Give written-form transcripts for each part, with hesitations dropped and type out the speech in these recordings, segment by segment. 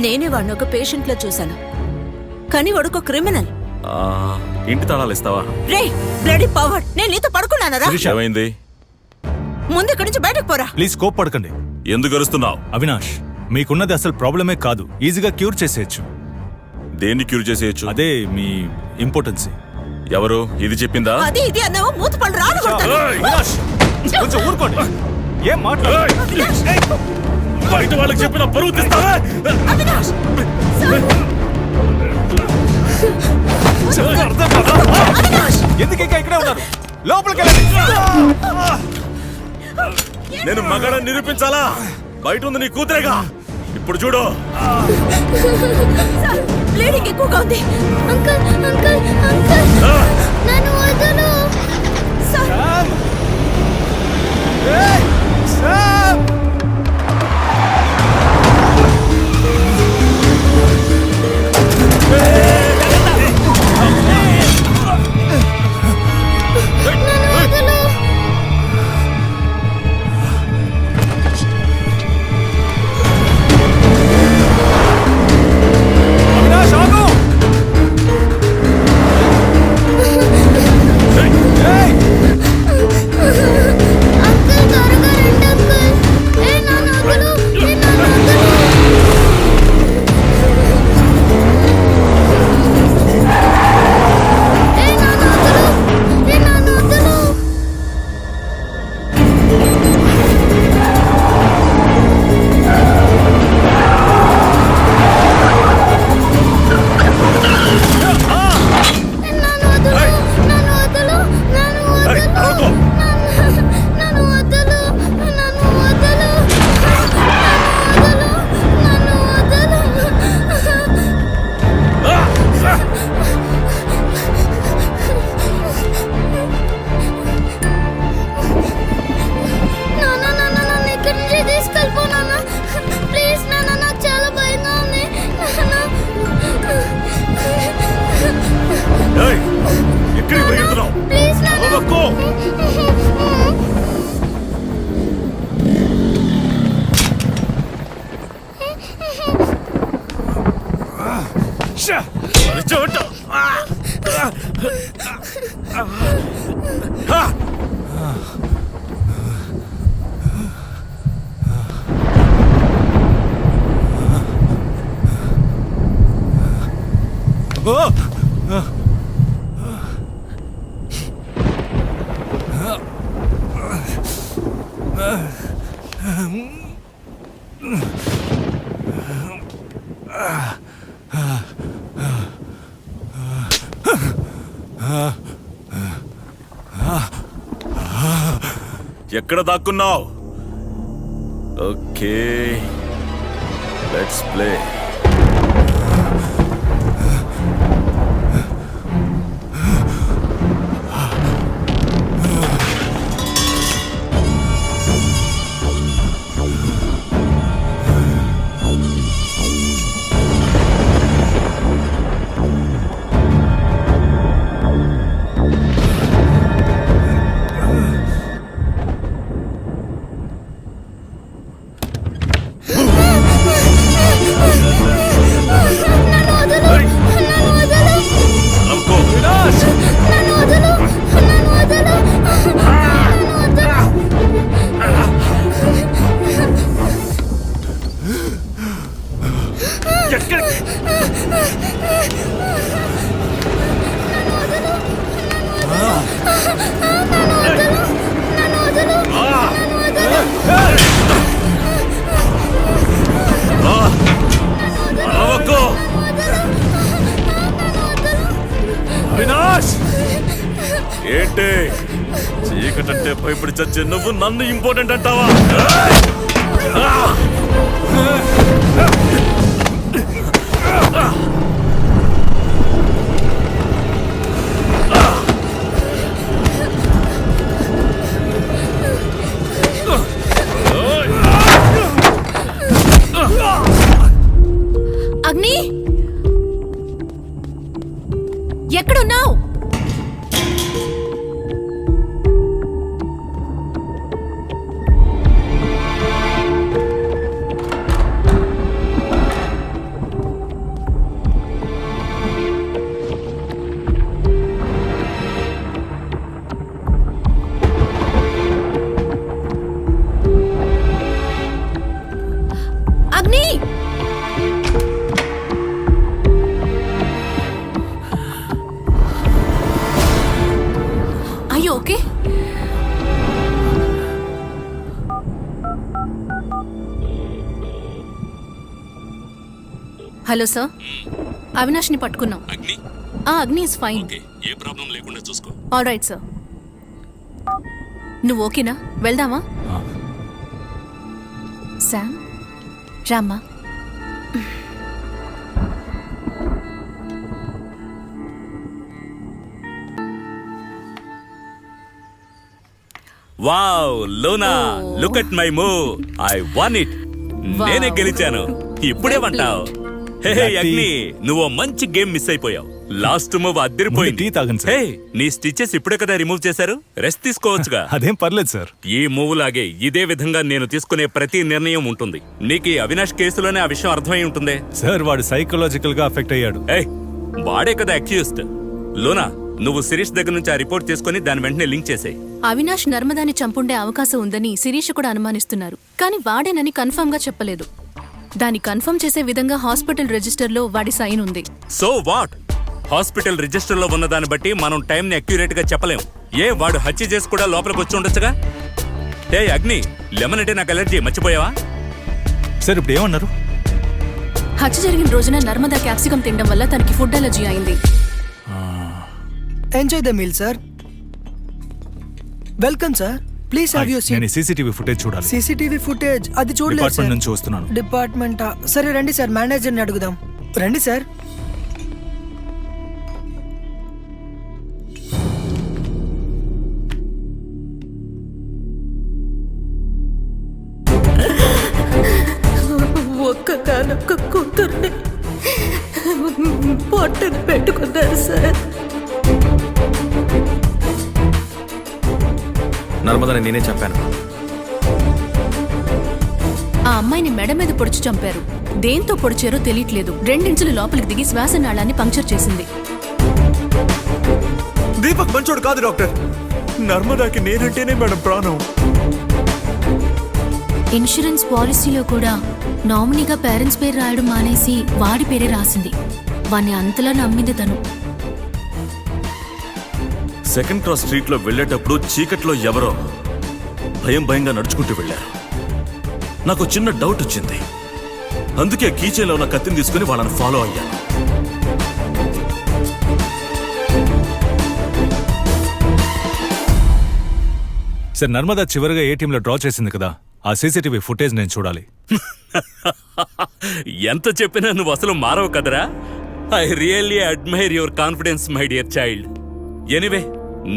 నేనే వాడిని ఒక పేషెంట్ లో చూశాను, కానీ వాడుకో క్రిమినల్. ఇంటి తాళాలు ఇస్తావా? రే బ్లడీ పవర్, నేను నీతో పడుకున్నానరా? ఏమైంది? ముందు ఇక్కడి నుంచి బయటకు పోరా. ప్లీజ్ కోప్ పడకండి. ఎందుకు అరుస్తున్నావు? అవినాష్, మీకున్నది అసలు ప్రాబ్లమే కాదు, ఈజీగా క్యూర్ చేసేయచ్చు. దేన్ని క్యూర్ చేసేయచ్చు? అదే మీ ఇంపార్టెన్సీ. ఎవరు ఇది చెప్పిందా? అది ఇది అన్నావు, మూత పళ్ళు రాను కొడతాను. అవినాష్, కొంచెం ఊరుకోండి. ఏం మాట్లాడు? బయట వాళ్ళకి చెప్పిన పరువు తీస్తావా? అవినాష్! అవినాష్! ఎందుకు ఇంకా ఇక్కడే ఉన్నారు? లోపలికి వెళ్ళండి. నేను మగాడని నిరూపించాలా? బయట ఉంది నీ కూతురేగా, ఇప్పుడు చూడు. బ్లీడింగ్ ఎక్కువగా ఉంది. అంకుల్ అంకుల్ అంకుల్, నన్ను వదలు. శామ్! ఏయ్! శామ్! నన్ను వదలు. అవినాష్, ఆగు! ఏయ్! అంకుల్ త్వరగా రండి అంకుల్. నన్ను వదలు. నన్ను వదలు. నన్ను వదలు. నన్ను వదలు. నన్ను వదలు. నన్ను ఏయ్, వదలు. అరవకు. నన్ను వదలు. నన్ను వదలు. నన్ను వదలు. నాన్న నాన్న నన్ను ఇక్కడి నుంచి తీసుకెళ్ళిపో నాన్న. ప్లీజ్ నాన్న, నాకు చాలా భయంగా ఉంది నాన్న. ఏయ్, ఎక్కడికి పరిగెడుతున్నావు? ప్లీజ్ నాన్న. అరవకు. అది చోట. ఓ! ఎక్కడ దాక్కున్నావు? Okay, let's play. నన్ను వదలు. నన్ను వదలు. అరవకు. అవినాష్! నన్ను వదలు. నన్ను వదలు. నన్ను వదలు. ఎక్కడికి? నన్ను వదలు. అరవకు. అవినాష్! ఏంటి చీకటంటే భయపడి చచ్చే నువ్వు నన్ను ఇంపార్టెంట్ అంటావా? అగ్ని, ఎక్కడున్నావు? హలో సార్, అవినాష్ని పట్టుకున్నాం. Agni Agni is fine. Okay, ఏ ప్రాబ్లం లేకుండా చూసుకో. All right sir. నువ్వు ఓకేనా? వెళ్దామా? శామ్, రామ్మా. వావ్ లోనా, look at my move, I won it. నేనే గెలిచాను. ఇప్పుడే వంటావు. హే అగ్ని, నువ్వు మంచి గేమ్ మిస్ అయిపోయావు. లాస్ట్ మూవ్ అద్దరిపోయింది. టీ తాగండి సార్. హే, నీ స్టిచెస్ ఇప్పుడే కదా రిమూవ్ చేశారు, రెస్ట్ తీసుకోవచ్చుగా. అదేం పర్లేదు సార్. ఈ మూవ్ లాగే ఇదే విధంగా నేను తీసుకునే ప్రతి నిర్ణయం ఉంటుంది. నీకు ఈ అవినాష్ కేసులోనే ఆ విషయం అర్థమై ఉంటుందే. సార్ వాడు సైకలాజికల్ గా అఫెక్ట్ అయ్యాడు. ఏయ్, వాడే కదా అక్యూజ్డ్. లోనా, నువ్వు శిరీష్ దగ్గర నుంచి ఆ రిపోర్ట్ తీసుకుని దాని వెంటనే లింక్ చేసేయ్. అవినాష్ నర్మదాని చంపుండే అవకాశం ఉందని శిరీష్ కూడా అనుమానిస్తున్నారు, కానీ వాడేనని కన్ఫర్మ్ గా చెప్పలేదు. దాన్ని కన్ఫర్మ్ చేసే విధంగా హాస్పిటల్ రిజిస్టర్లో వాడి సైన్ ఉంది. So what? హాస్పిటల్ రిజిస్టర్ లో ఉన్న దాన్ని బట్టి మనం టైం ని అక్యురేట్ గా చెప్పలేం. వాడు హత్య చేసి కూడా లోపలికి వచ్చి ఉండొచ్చుగా. ఏ అగ్ని, లెమన్ అంటే నాకు అలర్జీ, మర్చిపోయావా? సార్ ఇప్పుడు ఏమన్నారు? హత్య జరిగిన రోజున నర్మదా క్యాప్సికం తినడం వల్ల తనకి ఫుడ్ అలర్జీ అయింది. Enjoy the meal sir. Welcome sir, please have your నేను సీట్. సీసీటీవీ ఫుటేజ్ చూడాలి. సీసీటీవీ ఫుటేజ్ అది చూడలేదు డిపార్ట్మెంట్ సార్. నుంచి వస్తున్నాను. డిపార్ట్మెంటా? సరే రండి సార్, మేనేజర్ని అడుగుదాం. రండి సార్. ఒక్కగానొక్క కూతుర్ని పొట్టను పెట్టుకున్నారు సార్. నర్మదని నేనే చెప్పాను. ఆ అమ్మాయిని మెడ మీద పొడిచి చంపారు. దేంతో పొడిచారో తెలియట్లేదు. 2 ఇంచులు లోపలికి దిగి శ్వాస నాళాన్ని పంక్చర్ చేసింది. దీపక్ మంచోడు కాదు డాక్టర్. నర్మదాకి నేనంటేనే మేడం ప్రాణం. ఇన్సూరెన్స్ పాలసీలో కూడా నామినీగా పేరెంట్స్ పేరు రాయడం మానేసి వాడి పేరే రాసింది. వాణ్ణి అంతలా నమ్మింది తను. సెకండ్ క్రాస్ స్ట్రీట్ లో వెళ్లేటప్పుడు చీకట్లో ఎవరో భయంగా నడుచుకుంటూ వెళ్లారు. నాకు చిన్న డౌట్ వచ్చింది. అందుకే కీచైన్లో ఉన్న కత్తిని తీసుకుని వాళ్ళని ఫాలో అయ్యాను. సార్ నర్మదా చివరిగా ఏ టీంలో డ్రా చేసింది కదా, ఆ సీసీటీవీ ఫుటేజ్ నేను చూడాలి. ఎంత చెప్పినా నువ్వు అసలు మారవు కదరా. I really admire your confidence my dear child. Anyway,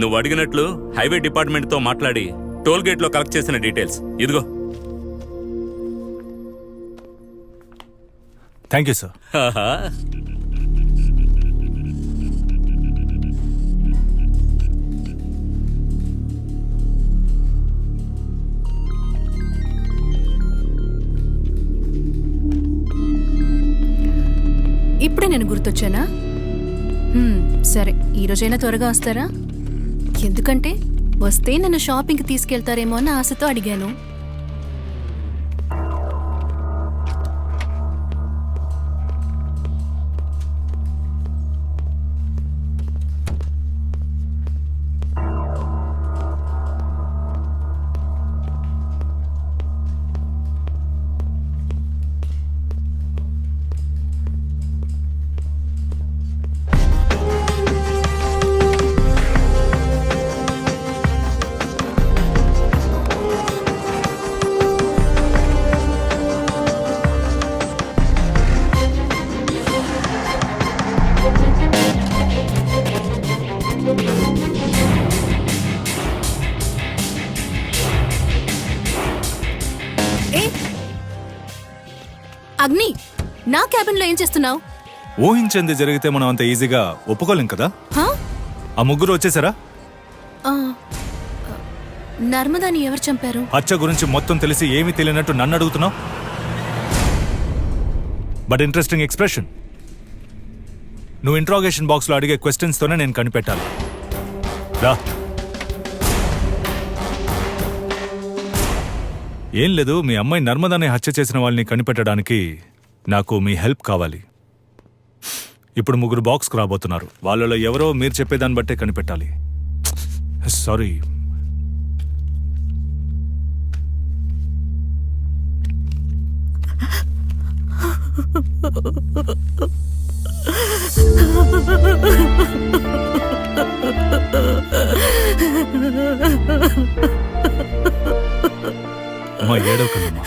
నువ్వు అడిగినట్లు హైవే డిపార్ట్మెంట్ తో మాట్లాడి టోల్ గేట్ లో కలెక్ట్ చేసిన డీటెయిల్స్ ఇదిగో. Thank you sir. హాహా. ఇప్పుడే నేను గుర్తొచ్చానా? సరే, ఈరోజైనా త్వరగా వస్తారా? ఎందుకంటే వస్తే నన్ను షాపింగ్కి తీసుకెళ్తారేమో అన్న ఆశతో అడిగాను. అగ్ని, నా క్యాబిన్ లో ఏం చేస్తున్నావు? ఊహించింది జరిగితే మనం అంత ఈజీగా ఒప్పుకోలేం కదా. ఆ ముగ్గురు వచ్చేసారా? నర్మదాని ఎవరు చంపారు? హత్య గురించి మొత్తం తెలిసి ఏమీ తెలియనట్టు నన్ను అడుగుతున్నావు. But interesting expression. నువ్వు ఇంట్రాగేషన్ బాక్స్ లో అడిగే క్వశ్చన్స్ తోనే నేను కనిపెట్టాలి. రా. ఏం లేదు, మీ అమ్మాయి నర్మదాని హత్య చేసిన వాళ్ళని కనిపెట్టడానికి నాకు మీ హెల్ప్ కావాలి. ఇప్పుడు ముగ్గురు బాక్స్కి రాబోతున్నారు. వాళ్ళలో ఎవరో మీరు చెప్పేదాన్ని బట్టే కనిపెట్టాలి. సారీ, అమ్మా ఏడవకండమ్మా.